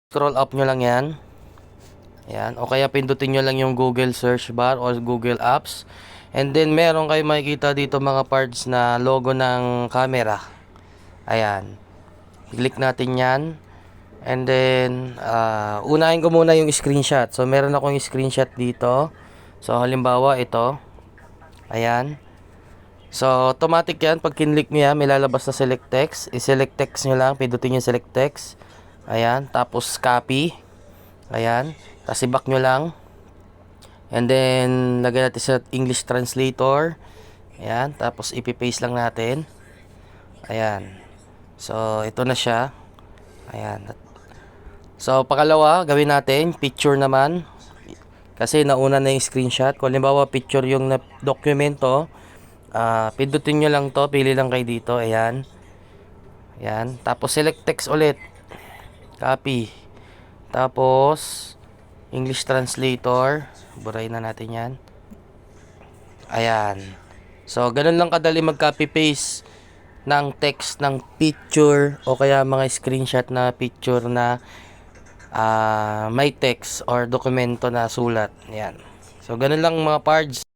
Scroll up nyo lang yan. Ayan. O kaya pindutin nyo lang yung Google search bar or Google Apps. And then meron kayo makikita dito mga parts na logo ng camera. Ayan. Click natin yan. And then unahin ko muna yung screenshot. So meron akong screenshot dito. So halimbawa ito. Ayan. So automatic yan. Pag kinlik nyo yan, may lalabas na select text. I-select text nyo lang. Pindutin yung select text. Ayan. Tapos copy. Ayan. Tapos i-back nyo lang. And then lagyan natin sa English translator. Ayan. Tapos ipi-paste lang natin. Ayan. So ito na siya. Ayan. So pangalawa, gawin natin picture naman. Kasi nauna na yung screenshot. Kung halimbawa picture yung dokumento, pindutin nyo lang to. Pili lang kayo dito. Ayan. Ayan. Tapos select text ulit. Copy. Tapos English translator. Burahin na natin yan. Ayan. So ganun lang kadali mag-copy paste ng text ng picture o kaya mga screenshot na picture na may text or dokumento na sulat. Ayan. So ganun lang mga parts.